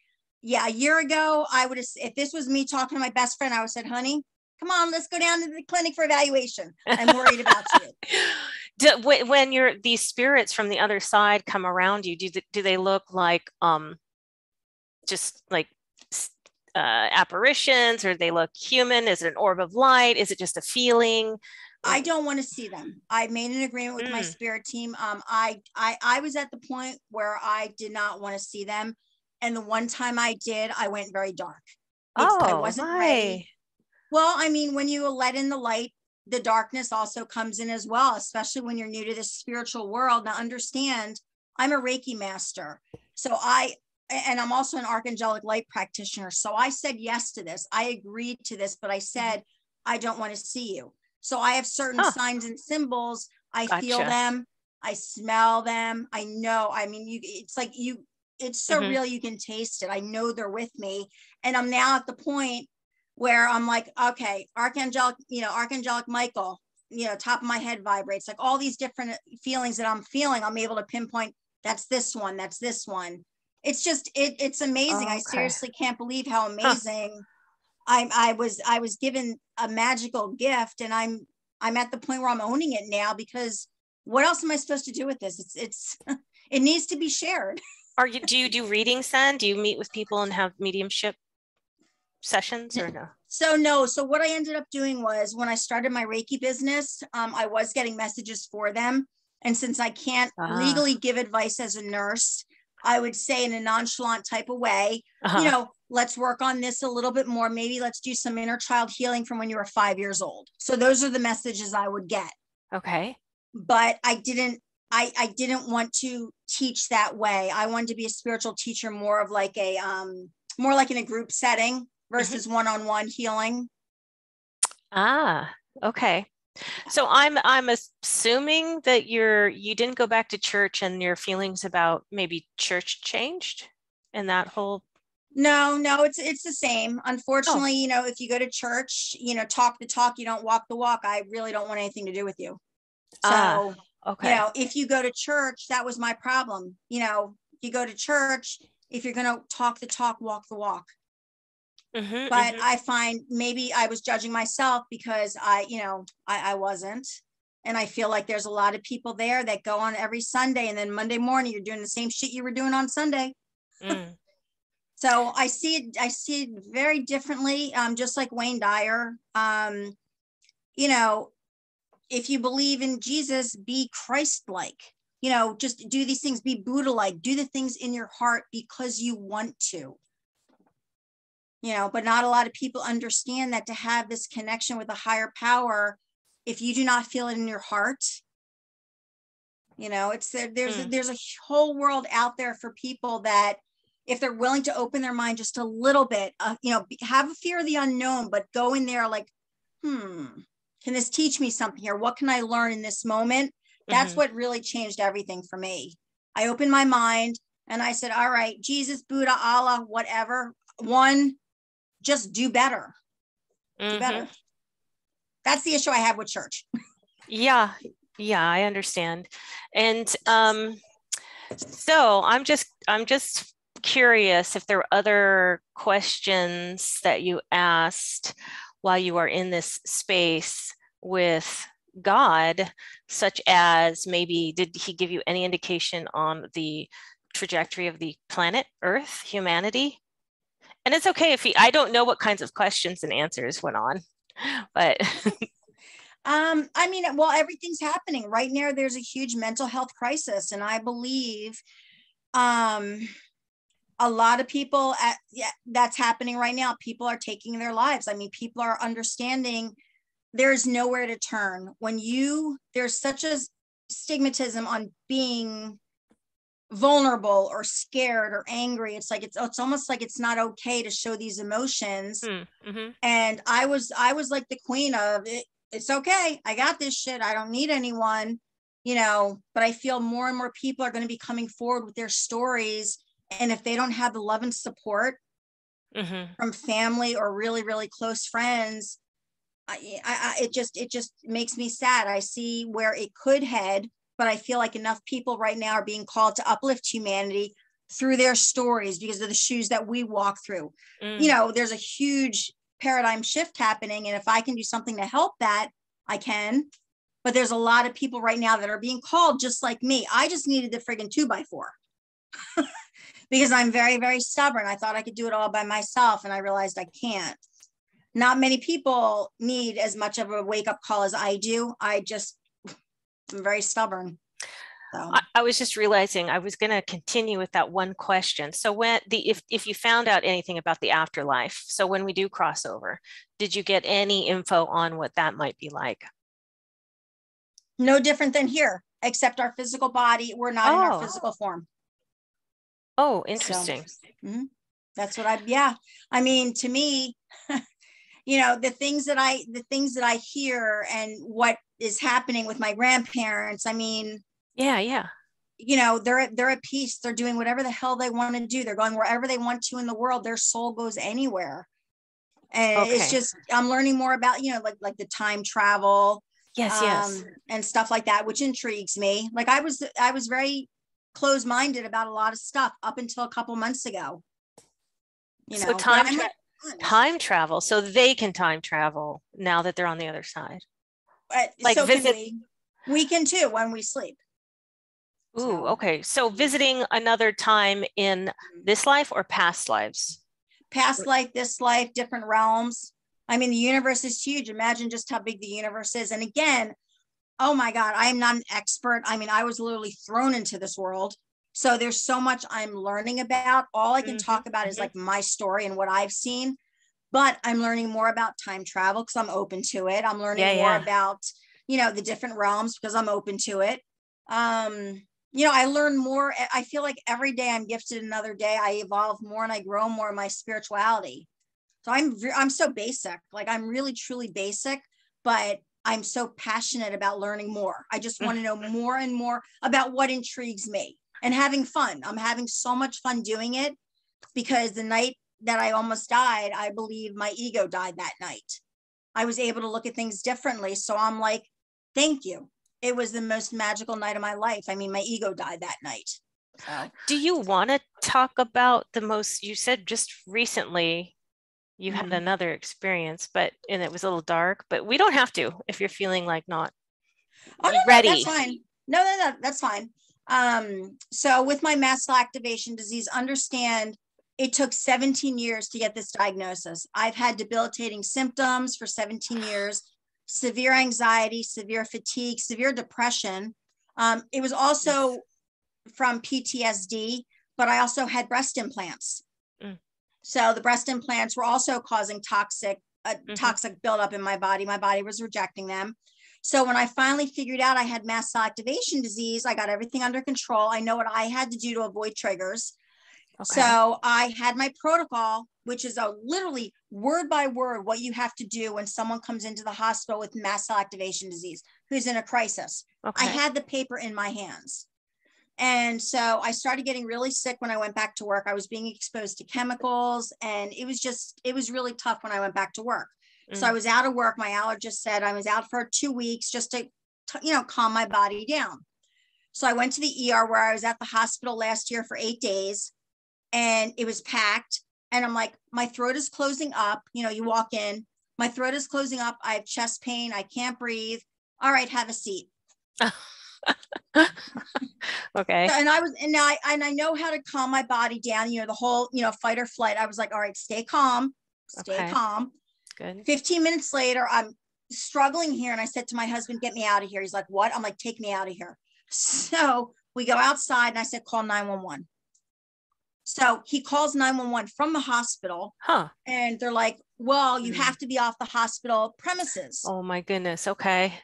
Speaker 2: Yeah. A year ago, if this was me talking to my best friend, I would have said, honey, come on, let's go down to the clinic for evaluation. I'm worried about you.
Speaker 1: When these spirits from the other side come around you, do they look like, just like, apparitions, or they look human? Is it an orb of light? Is it just a feeling?
Speaker 2: I don't want to see them. I made an agreement with my spirit team. I was at the point where I did not want to see them. And the one time I did, I went very dark. I wasn't ready. Well, I mean, when you let in the light, the darkness also comes in as well, especially when you're new to this spiritual world. Now understand, I'm a Reiki master. And I'm also an archangelic light practitioner. So I said yes to this. I agreed to this, but I said, I don't want to see you. So I have certain signs and symbols. I feel them. I smell them. I know. I mean, it's so real. You can taste it. I know they're with me. And I'm now at the point where I'm like, okay, Archangelic Michael, top of my head vibrates, like all these different feelings that I'm feeling. I'm able to pinpoint, that's this one. That's this one. It's just, it's amazing. I seriously can't believe how amazing I was given a magical gift, and I'm at the point where I'm owning it now, because what else am I supposed to do with this? It needs to be shared.
Speaker 1: Do you do readings then? Do you meet with people and have mediumship sessions, or no?
Speaker 2: So what I ended up doing was, when I started my Reiki business, I was getting messages for them. And since I can't legally give advice as a nurse, I would say in a nonchalant type of way, let's work on this a little bit more. Maybe let's do some inner child healing from when you were 5 years old. So those are the messages I would get.
Speaker 1: Okay.
Speaker 2: But I didn't want to teach that way. I wanted to be a spiritual teacher, more of like more like in a group setting versus one-on-one healing.
Speaker 1: Ah, okay. So I'm assuming that you didn't go back to church and your feelings about maybe church changed and that whole.
Speaker 2: No, it's the same. Unfortunately, if you go to church, talk the talk, you don't walk the walk. I really don't want anything to do with you. So,
Speaker 1: okay.
Speaker 2: If you go to church, that was my problem. You go to church, if you're going to talk the talk, walk the walk. But I find maybe I was judging myself because I wasn't. And I feel like there's a lot of people there that go on every Sunday, and then Monday morning you're doing the same shit you were doing on Sunday. So I see it very differently. Just like Wayne Dyer, if you believe in Jesus, be Christ-like, just do these things, be Buddha-like, do the things in your heart because you want to. But not a lot of people understand that to have this connection with a higher power, if you do not feel it in your heart, there's a whole world out there for people that if they're willing to open their mind just a little bit, have a fear of the unknown, but go in there like, can this teach me something here? What can I learn in this moment? That's what really changed everything for me. I opened my mind and I said, all right, Jesus, Buddha, Allah, whatever, just do better. Do better. That's the issue I have with church.
Speaker 1: Yeah, I understand. And so I'm just curious if there were other questions that you asked while you are in this space with God, such as maybe did he give you any indication on the trajectory of the planet Earth, humanity? And it's okay if I don't know what kinds of questions and answers went on, but.
Speaker 2: Well, everything's happening right now. There's a huge mental health crisis. And I believe a lot of people that's happening right now. People are taking their lives. People are understanding there's nowhere to turn. There's such a stigmatism on being vulnerable or scared or angry. It's like it's almost like it's not okay to show these emotions. And I was like the queen of it. It's okay, I got this shit, I don't need anyone, but I feel more and more people are going to be coming forward with their stories, and if they don't have the love and support from family or really, really close friends, it just makes me sad. I see where it could head, but I feel like enough people right now are being called to uplift humanity through their stories because of the shoes that we walk through. There's a huge paradigm shift happening, and if I can do something to help that, I can. But there's a lot of people right now that are being called just like me. I just needed the friggin' 2x4 because I'm very, very stubborn. I thought I could do it all by myself, and I realized I can't. Not many people need as much of a wake-up call as I do. I'm very stubborn. So.
Speaker 1: I was just realizing I was going to continue with that one question. So if you found out anything about the afterlife, so when we do cross over, did you get any info on what that might be like?
Speaker 2: No different than here, except our physical body. We're not in our physical form.
Speaker 1: Oh, interesting.
Speaker 2: So, that's what to me, the things that I hear and what is happening with my grandparents,
Speaker 1: yeah,
Speaker 2: they're at peace. They're doing whatever the hell they want to do. They're going wherever they want to in the world. Their soul goes anywhere. And it's just, I'm learning more about, like the time travel,
Speaker 1: yes,
Speaker 2: and stuff like that, which intrigues me. Like I was very closed-minded about a lot of stuff up until a couple months ago.
Speaker 1: So time travel, so they can time travel now that they're on the other side.
Speaker 2: Like so visit. We can too when we sleep.
Speaker 1: Ooh, okay. So visiting another time in this life or past lives?
Speaker 2: Past life, this life, different realms. The universe is huge. Imagine just how big the universe is. And again, oh my God, I am not an expert. I was literally thrown into this world. So there's so much I'm learning about. All I can talk about is like my story and what I've seen, but I'm learning more about time travel because I'm open to it. I'm learning more about, the different realms because I'm open to it. I learn more. I feel like every day I'm gifted another day. I evolve more and I grow more in my spirituality. So I'm so basic. Like I'm really, truly basic, but I'm so passionate about learning more. I just want to know more and more about what intrigues me and having fun. I'm having so much fun doing it because the night that I almost died, I believe my ego died that night. I was able to look at things differently. So I'm like, thank you. It was the most magical night of my life. I mean, my ego died that night. So.
Speaker 1: Do you want to talk about you said just recently you had another experience, and it was a little dark, but we don't have to if you're feeling like not ready.
Speaker 2: No, that's fine. No, that's fine. So with my mast cell activation disease, understand it took 17 years to get this diagnosis. I've had debilitating symptoms for 17 years, severe anxiety, severe fatigue, severe depression. It was also from PTSD, but I also had breast implants. So the breast implants were also causing toxic buildup in my body. My body was rejecting them. So when I finally figured out I had mast cell activation disease, I got everything under control. I know what I had to do to avoid triggers. Okay. So I had my protocol, which is literally word by word what you have to do when someone comes into the hospital with mast cell activation disease, who's in a crisis. Okay. I had the paper in my hands. And so I started getting really sick when I went back to work. I was being exposed to chemicals and it was really tough when I went back to work. So I was out of work. My allergist said I was out for 2 weeks just to calm my body down. So I went to the ER where I was at the hospital last year for 8 days and it was packed. And I'm like, my throat is closing up. You walk in, my throat is closing up. I have chest pain. I can't breathe. All right, have a seat.
Speaker 1: Okay.
Speaker 2: And I know how to calm my body down, the whole, fight or flight. I was like, all right, stay calm, stay calm. Good. 15 minutes later, I'm struggling here. And I said to my husband, get me out of here. He's like, what? I'm like, take me out of here. So we go outside and I said, call 911. So he calls 911 from the hospital. And they're like, well, you have to be off the hospital premises.
Speaker 1: Oh my goodness. Okay.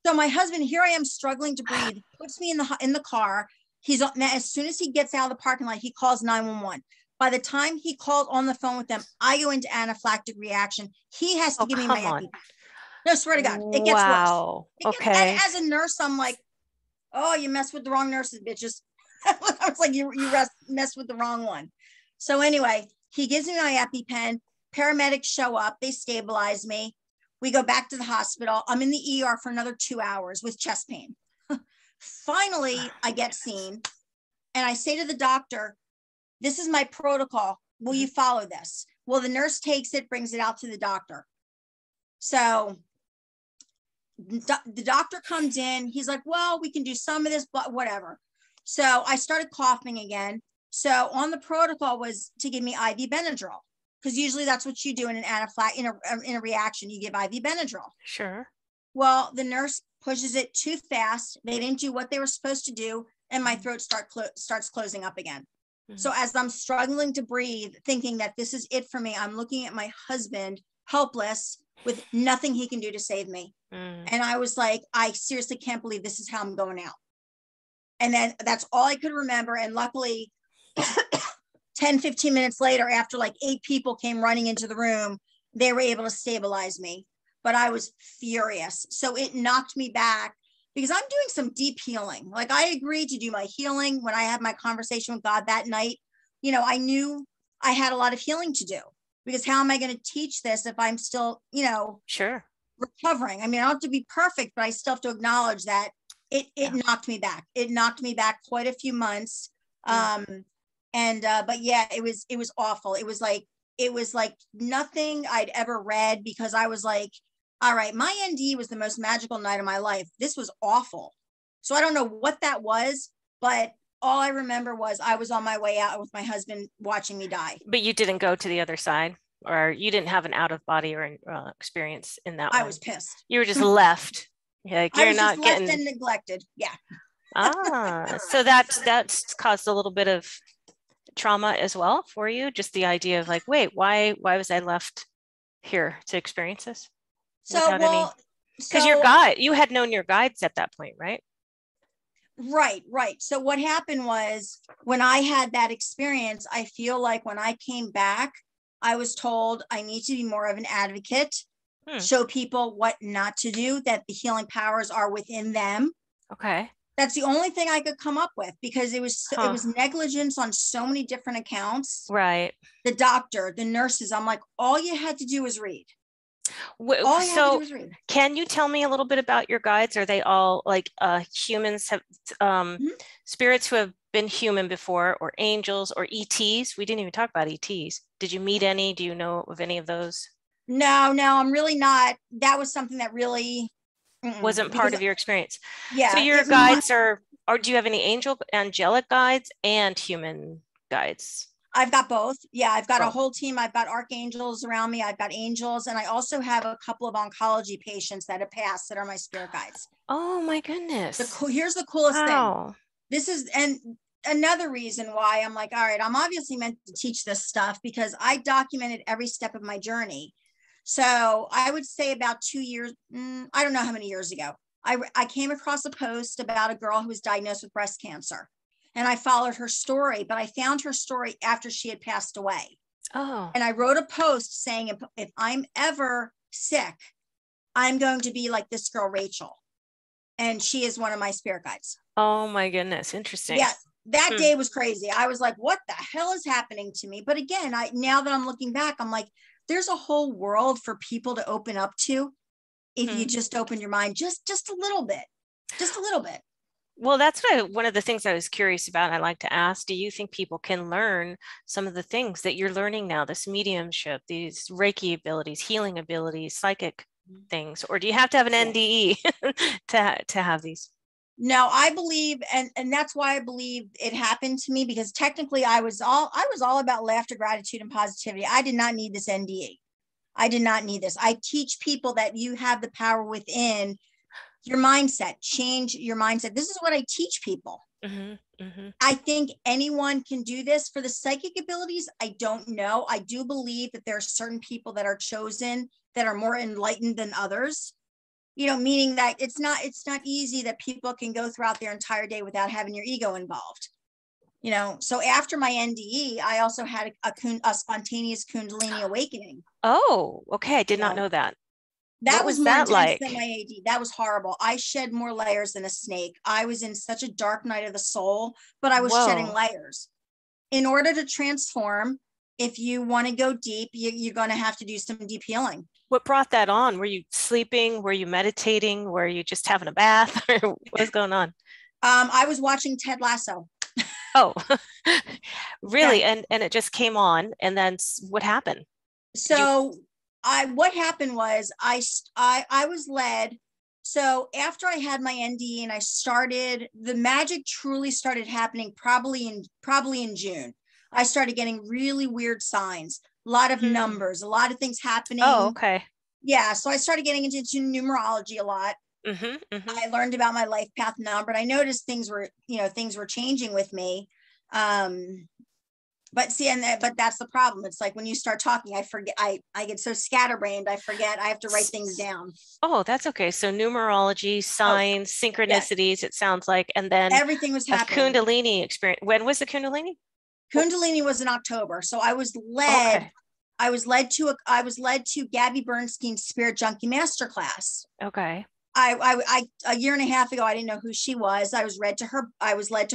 Speaker 2: So my husband, here I am struggling to breathe, puts me in the car. As soon as he gets out of the parking lot, he calls 911. By the time he called on the phone with them, I go into anaphylactic reaction. He has to give me my EpiPen. No, swear to God, it gets worse. And as a nurse, I'm like, oh, you messed with the wrong nurses, bitches. I was like, you messed with the wrong one. So anyway, he gives me my EpiPen. Paramedics show up. They stabilize me. We go back to the hospital. I'm in the ER for another 2 hours with chest pain. Finally, I get seen. And I say to the doctor, this is my protocol. Will you follow this? Well, the nurse takes it, brings it out to the doctor. So the doctor comes in. He's like, well, we can do some of this, but whatever. So I started coughing again. So on the protocol was to give me IV Benadryl, because usually that's what you do in an in a reaction. You give IV Benadryl.
Speaker 1: Sure.
Speaker 2: Well, the nurse pushes it too fast. They didn't do what they were supposed to do, and my throat starts closing up again. So as I'm struggling to breathe, thinking that this is it for me, I'm looking at my husband, helpless, with nothing he can do to save me. And I was like, I seriously can't believe this is how I'm going out. And then that's all I could remember. And luckily, 10, 15 minutes later, after like 8 people came running into the room, they were able to stabilize me. But I was furious. So it knocked me back because I'm doing some deep healing. Like I agreed to do my healing when I had my conversation with God that night. I knew I had a lot of healing to do, because how am I going to teach this if I'm still,
Speaker 1: sure,
Speaker 2: recovering? I mean, I don't have to be perfect, but I still have to acknowledge that it knocked me back. It knocked me back quite a few months. But yeah, it was awful. It was like nothing I'd ever read, because I was like, all right, my ND was the most magical night of my life. This was awful. So I don't know what that was, but all I remember was I was on my way out with my husband watching me die.
Speaker 1: But you didn't go to the other side, or you didn't have an out of body or experience in that one.
Speaker 2: I was pissed.
Speaker 1: You were just left. Like,
Speaker 2: I was just left and neglected. Yeah.
Speaker 1: So that's caused a little bit of trauma as well for you. Just the idea of like, wait, why was I left here to experience this
Speaker 2: So,
Speaker 1: without any?
Speaker 2: well,
Speaker 1: Because your
Speaker 2: so
Speaker 1: guide, you had known your guides at that point, right?
Speaker 2: right. So what happened was when I had that experience, I feel like when I came back, I was told I need to be more of an advocate,
Speaker 1: Hmm.
Speaker 2: show people what not to do, that the healing powers are within them.
Speaker 1: Okay.
Speaker 2: That's the only thing I could come up with because it
Speaker 1: Huh.
Speaker 2: was negligence on so many different accounts.
Speaker 1: Right.
Speaker 2: The doctor, the nurses, I'm like, all you had to do was read.
Speaker 1: W-
Speaker 2: All you had to do
Speaker 1: So
Speaker 2: was read.
Speaker 1: can you tell me a little bit about your guides? Are they all like humans have
Speaker 2: Mhm.
Speaker 1: spirits who have been human before, or angels or ETs? We didn't even talk about ETs. Did you meet any? Do you know of any of those?
Speaker 2: No, I'm really not. That was something that really,
Speaker 1: Wasn't part
Speaker 2: because
Speaker 1: of your experience. So
Speaker 2: yeah,
Speaker 1: your
Speaker 2: it
Speaker 1: guides are, or do you have any angelic guides and human guides?
Speaker 2: I've got both. Yeah, I've got a
Speaker 1: Both.
Speaker 2: whole team. I've got archangels around me. I've got angels, and I also have a couple of oncology patients that have passed that are my spirit guides.
Speaker 1: Oh my goodness.
Speaker 2: Here's the coolest thing.
Speaker 1: Wow.
Speaker 2: This is and another reason why I'm like, all right, I'm obviously meant to teach this stuff because I documented every step of my journey. So I would say about 2 years, I don't know how many years ago, I came across a post about a girl who was diagnosed with breast cancer. And I followed her story, but I found her story after she had passed away.
Speaker 1: Oh.
Speaker 2: And I wrote a post saying, if I'm ever sick, I'm going to be like this girl, Rachel. And she is one of my spirit guides.
Speaker 1: Oh my goodness. Interesting.
Speaker 2: Yeah, that
Speaker 1: Hmm.
Speaker 2: day was crazy. I was like, what the hell is happening to me? But again, now that I'm looking back, I'm like, there's a whole world for people to open up to if you
Speaker 1: Hmm.
Speaker 2: just open your mind just a little bit. Just a little bit.
Speaker 1: Well, that's one of the things I was curious about. I like to ask, do you think people can learn some of the things that you're learning now, this mediumship, these Reiki abilities, healing abilities, psychic things, or do you have to have an NDE to have these?
Speaker 2: No, I believe, and that's why I believe it happened to me, because technically I was all about laughter, gratitude, and positivity. I did not need this NDE. I did not need this. I teach people that you have the power within your mindset. Change your mindset. This is what I teach people.
Speaker 1: Hmm. Hmm.
Speaker 2: I think anyone can do this. For the psychic abilities, I don't know. I do believe that there are certain people that are chosen that are more enlightened than others. Meaning that it's not easy that people can go throughout their entire day without having your ego involved. So after my NDE, I also had a spontaneous Kundalini awakening.
Speaker 1: Oh, okay. I did
Speaker 2: You
Speaker 1: not
Speaker 2: know,
Speaker 1: know that. What
Speaker 2: that was
Speaker 1: was
Speaker 2: more
Speaker 1: that
Speaker 2: intense than
Speaker 1: like?
Speaker 2: my AD. That was horrible. I shed more layers than a snake. I was in such a dark night of the soul, but I was shedding
Speaker 1: Whoa.
Speaker 2: layers. In order to transform, if you want to go deep, you're going to have to do some deep healing.
Speaker 1: What brought that on? Were you sleeping? Were you meditating? Were you just having a bath? Or what was going on?
Speaker 2: I was watching Ted Lasso.
Speaker 1: Oh,
Speaker 2: Yeah.
Speaker 1: really? And it just came on. And then what happened? Did you?
Speaker 2: So what happened was I was led. So after I had my NDE and the magic truly started happening probably in June. I started getting really weird signs, a lot of
Speaker 1: Hmm.
Speaker 2: numbers, a lot of things
Speaker 1: Oh,
Speaker 2: happening.
Speaker 1: okay.
Speaker 2: Yeah, so I started getting into numerology a lot.
Speaker 1: Hmm. Hmm.
Speaker 2: I learned about my life path number, and I noticed things were changing with me. Um, but see, but that's the problem. It's like when you start talking, I forget. I get so scatterbrained. I forget. I have to write things down.
Speaker 1: Oh, that's okay. So numerology,
Speaker 2: Oh,
Speaker 1: signs,
Speaker 2: yes,
Speaker 1: synchronicities, it sounds like, and then
Speaker 2: everything was
Speaker 1: a
Speaker 2: happening.
Speaker 1: Kundalini experience. When was the Kundalini?
Speaker 2: Kundalini was in October, so I was led.
Speaker 1: Okay.
Speaker 2: I was led to Gabby Bernstein's Spirit Junkie Masterclass.
Speaker 1: Okay.
Speaker 2: A year and a half ago, I didn't know who she was. I was led to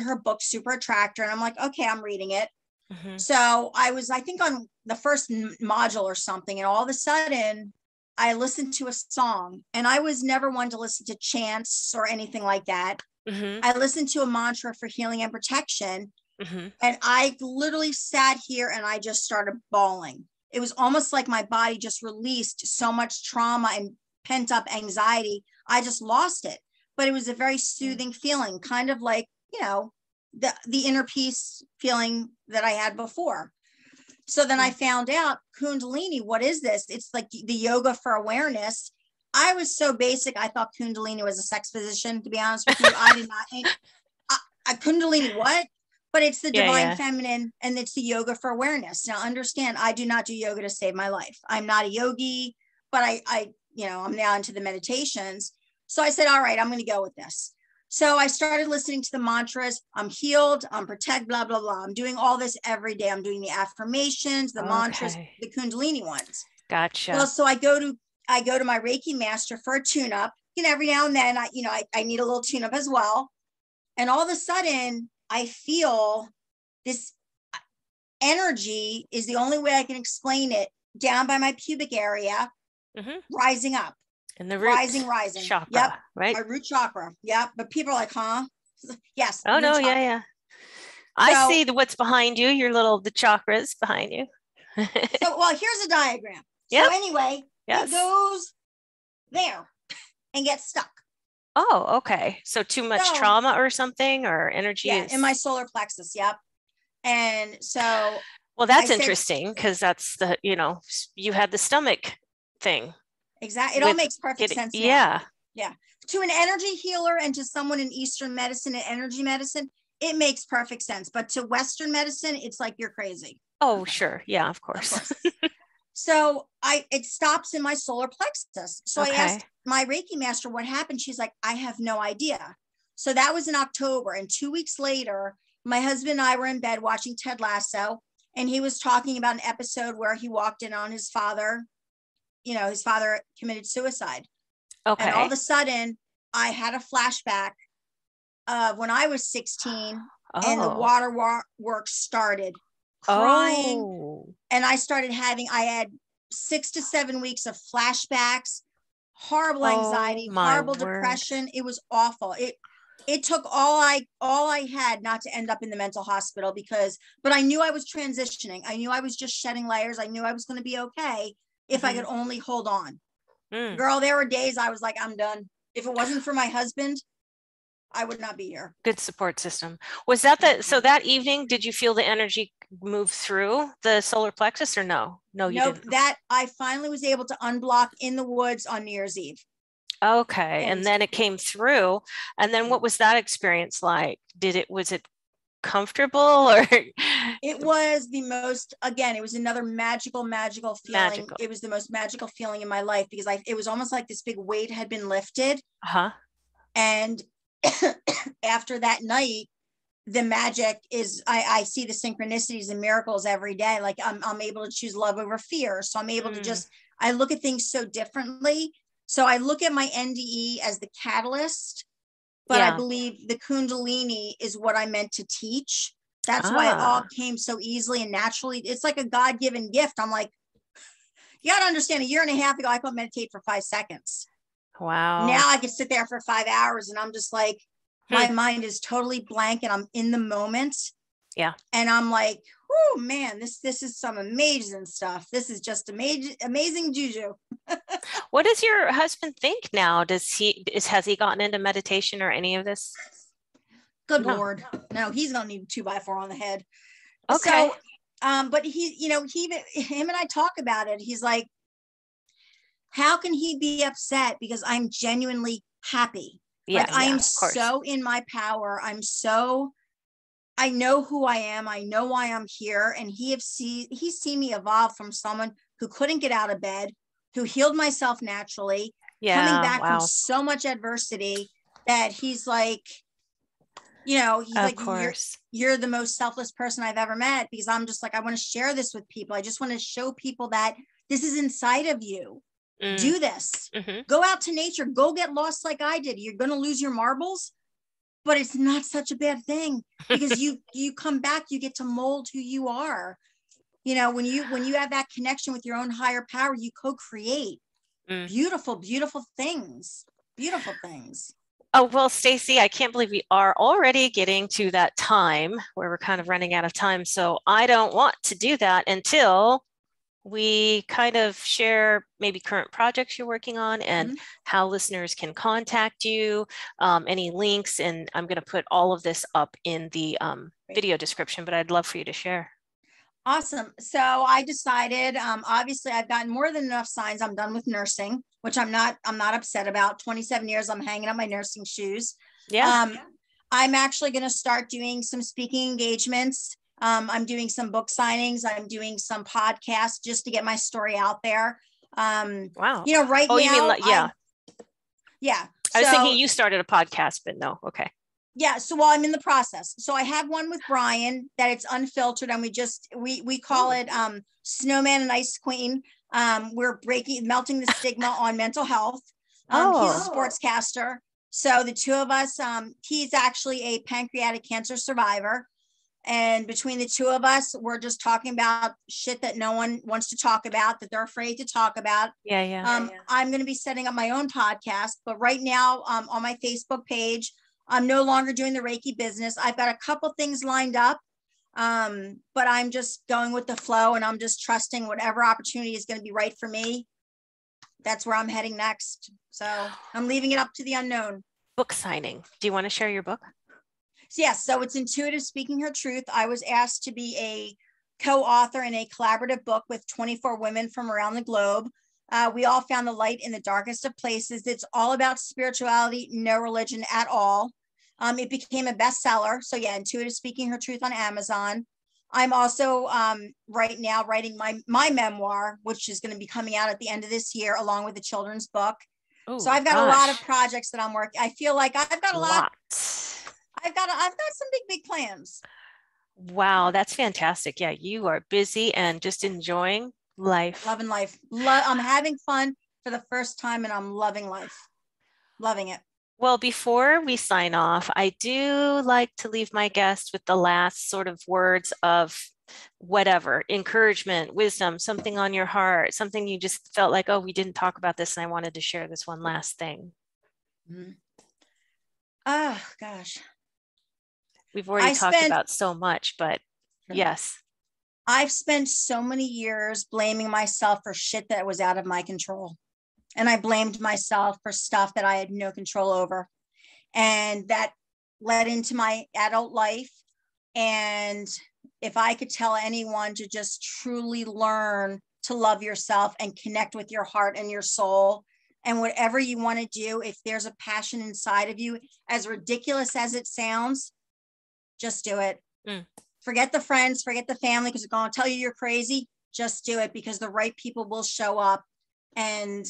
Speaker 2: her book, Super Attractor, and I'm like, okay, I'm reading it.
Speaker 1: Hmm.
Speaker 2: So I think, on the first module or something, and all of a sudden, I listened to a song, and I was never one to listen to chants or anything like that.
Speaker 1: Hmm.
Speaker 2: I listened to a mantra for healing and protection,
Speaker 1: Hmm.
Speaker 2: and I literally sat here and I just started bawling. It was almost like my body just released so much trauma and pent up anxiety. I just lost it. But it was a very soothing feeling, kind of like, the inner peace feeling that I had before. So then I found out Kundalini, what is this? It's like the yoga for awareness. I was so basic. I thought Kundalini was a sex position, to be honest with you. I did not. a Kundalini what? But it's the divine
Speaker 1: Yeah.
Speaker 2: feminine, and it's the yoga for awareness. Now, understand, I do not do yoga to save my life. I'm not a yogi, but I'm now into the meditations. So I said, all right, I'm going to go with this. So I started listening to the mantras. I'm healed, I'm protected, blah, blah, blah. I'm doing all this every day. I'm doing the affirmations, the mantras,
Speaker 1: Okay.
Speaker 2: the Kundalini ones.
Speaker 1: Gotcha.
Speaker 2: Well, so I go to my Reiki master for a tune-up. Every now and then I need a little tune-up as well. And all of a sudden I feel this energy, is the only way I can explain it, down by my pubic area, rising up.
Speaker 1: And the root
Speaker 2: rising
Speaker 1: chakra,
Speaker 2: yep,
Speaker 1: right?
Speaker 2: my root chakra. Yep. But people are like, huh? Yes.
Speaker 1: Oh no,
Speaker 2: chakra.
Speaker 1: yeah. I see what's behind you, the chakras behind you.
Speaker 2: So, well, here's a diagram.
Speaker 1: Yep.
Speaker 2: So anyway,
Speaker 1: yes.
Speaker 2: It goes there and gets stuck.
Speaker 1: Oh, okay. So too much trauma or something, or energy
Speaker 2: in my solar plexus. Yep. And so,
Speaker 1: well, that's interesting, because that's you had the stomach thing.
Speaker 2: Exactly. It all makes perfect sense now.
Speaker 1: Yeah.
Speaker 2: Yeah. To an energy healer and to someone in Eastern medicine and energy medicine, it makes perfect sense. But to Western medicine, it's like, you're crazy.
Speaker 1: Oh, sure. Yeah, of course.
Speaker 2: So it stops in my solar plexus. So I asked my Reiki master what happened. She's like, I have no idea. So that was in October. And 2 weeks later, my husband and I were in bed watching Ted Lasso. And he was talking about an episode where he walked in on his father. His father committed suicide.
Speaker 1: Okay.
Speaker 2: And all of a sudden, I had a flashback of when I was 16 and the waterworks started, crying. And I had 6 to 7 weeks of flashbacks, horrible anxiety, horrible depression. It was awful. It took all I had not to end up in the mental hospital, but I knew I was transitioning. I knew I was just shedding layers. I knew I was going to be okay if I could only hold on. Girl, there were days I was like, I'm done. If it wasn't for my husband, I would not be here.
Speaker 1: Good support system. Was that so that evening, did you feel the energy move through the solar plexus, or no? No, you didn't.
Speaker 2: That I finally was able to unblock in the woods on New Year's Eve.
Speaker 1: Okay. And then it came through. And then what was that experience like? Was it comfortable, or?
Speaker 2: It was it was another magical feeling. It was the most magical feeling in my life, because it was almost like this big weight had been lifted. And after that night, the magic is, I see the synchronicities and miracles every day. Like I'm able to choose love over fear. So I'm able to I look at things so differently. So I look at my NDE as the catalyst, but I believe the Kundalini is what I meant to teach. That's why it all came so easily and naturally. It's like a God-given gift. I'm like, you got to understand, 1.5 years ago, I couldn't meditate for 5 seconds.
Speaker 1: Wow.
Speaker 2: Now I could sit there for 5 hours and I'm just like, my mind is totally blank and I'm in the moment.
Speaker 1: Yeah.
Speaker 2: And I'm like, oh man, this is some amazing stuff. This is just amazing juju.
Speaker 1: What does your husband think now? Has he gotten into meditation or any of this?
Speaker 2: Good Lord. No, he's gonna need a 2x4 on the head.
Speaker 1: Okay.
Speaker 2: So but him and I talk about it. He's like, how can he be upset? Because I'm genuinely happy. I am so in my power. I know who I am. I know why I'm here. And he's seen me evolve from someone who couldn't get out of bed, who healed myself naturally, coming back from so much adversity, that he's like, you're the most selfless person I've ever met, because I'm just like, I want to share this with people. I just want to show people that this is inside of you. Do this. Go out to nature. Go get lost like I did. You're going to lose your marbles, but it's not such a bad thing, because you come back, you get to mold who you are. When you have that connection with your own higher power, you co-create beautiful, beautiful things. Beautiful things.
Speaker 1: Oh, well, Stacey, I can't believe we are already getting to that time where we're kind of running out of time. So I don't want to do that until we kind of share maybe current projects you're working on and how listeners can contact you, any links, and I'm going to put all of this up in the video description, but I'd love for you to share.
Speaker 2: Awesome. So I decided, obviously I've gotten more than enough signs. I'm done with nursing, which I'm not upset about. 27 years, I'm hanging up my nursing shoes.
Speaker 1: Yeah.
Speaker 2: I'm actually going to start doing some speaking engagements. I'm doing some book signings. I'm doing some podcasts just to get my story out there.
Speaker 1: Wow.
Speaker 2: Right
Speaker 1: Oh,
Speaker 2: now,
Speaker 1: you mean, yeah.
Speaker 2: Yeah.
Speaker 1: I was thinking you started a podcast, but no. Okay.
Speaker 2: Yeah. So while I'm in the process, so I have one with Brian that it's unfiltered, and we call it Snowman and Ice Queen. We're melting the stigma on mental health. He's a sportscaster. So the two of us, he's actually a pancreatic cancer survivor. And between the two of us, we're just talking about shit that no one wants to talk about, that they're afraid to talk about.
Speaker 1: Yeah.
Speaker 2: I'm going to be setting up my own podcast, but right now on my Facebook page, I'm no longer doing the Reiki business. I've got a couple things lined up, but I'm just going with the flow, and I'm just trusting whatever opportunity is going to be right for me. That's where I'm heading next. So I'm leaving it up to the unknown.
Speaker 1: Book signing. Do you want to share your book?
Speaker 2: Yes. So it's Intuitive Speaking Her Truth. I was asked to be a co-author in a collaborative book with 24 women from around the globe. We all found the light in the darkest of places. It's all about spirituality, no religion at all. It became a bestseller. So yeah, Intuitive Speaking Her Truth on Amazon. I'm also right now writing my memoir, which is going to be coming out at the end of this year, along with the children's book.
Speaker 1: Oh,
Speaker 2: so I've got a lot of projects that I'm working. I feel like I've got a lot. I've got some big plans.
Speaker 1: Wow, that's fantastic. Yeah, you are busy and just enjoying life.
Speaker 2: Loving life. I'm having fun for the first time, and I'm loving life. Loving it.
Speaker 1: Well, before we sign off, I do like to leave my guests with the last sort of words of whatever, encouragement, wisdom, something on your heart, something you just felt like, oh, we didn't talk about this, and I wanted to share this one last thing.
Speaker 2: Mm-hmm. Oh, gosh.
Speaker 1: We've already talked about so much, but yes.
Speaker 2: I've spent so many years blaming myself for shit that was out of my control. And I blamed myself for stuff that I had no control over. And that led into my adult life. And if I could tell anyone to just truly learn to love yourself and connect with your heart and your soul, and whatever you want to do, if there's a passion inside of you, as ridiculous as it sounds, just do it. Forget the friends, forget the family, because they're going to tell you you're crazy. Just do it, because the right people will show up. And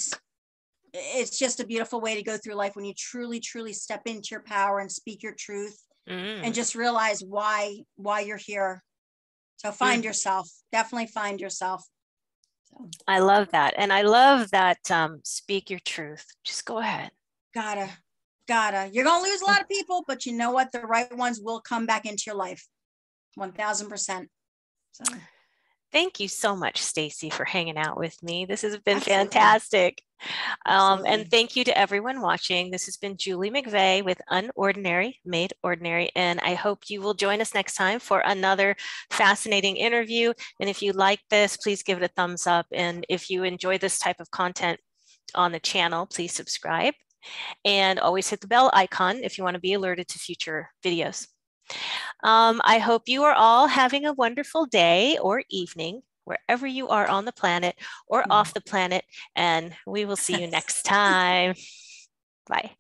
Speaker 2: it's just a beautiful way to go through life when you truly step into your power and speak your truth and just realize why you're here. So find yourself. Definitely find yourself. So.
Speaker 1: I love that. And I love that speak your truth. Just go ahead.
Speaker 2: Gotta. You're going to lose a lot of people, but you know what? The right ones will come back into your life. 1000%. So.
Speaker 1: Thank you so much, Stacey, for hanging out with me. This has been fantastic. And thank you to everyone watching. This has been Julie Mcvey with Unordinary Made Ordinary. And I hope you will join us next time for another fascinating interview. And if you like this, please give it a thumbs up. And if you enjoy this type of content on the channel, please subscribe. And always hit the bell icon if you want to be alerted to future videos. I hope you are all having a wonderful day or evening, wherever you are on the planet or off the planet, and we will see you next time. Bye.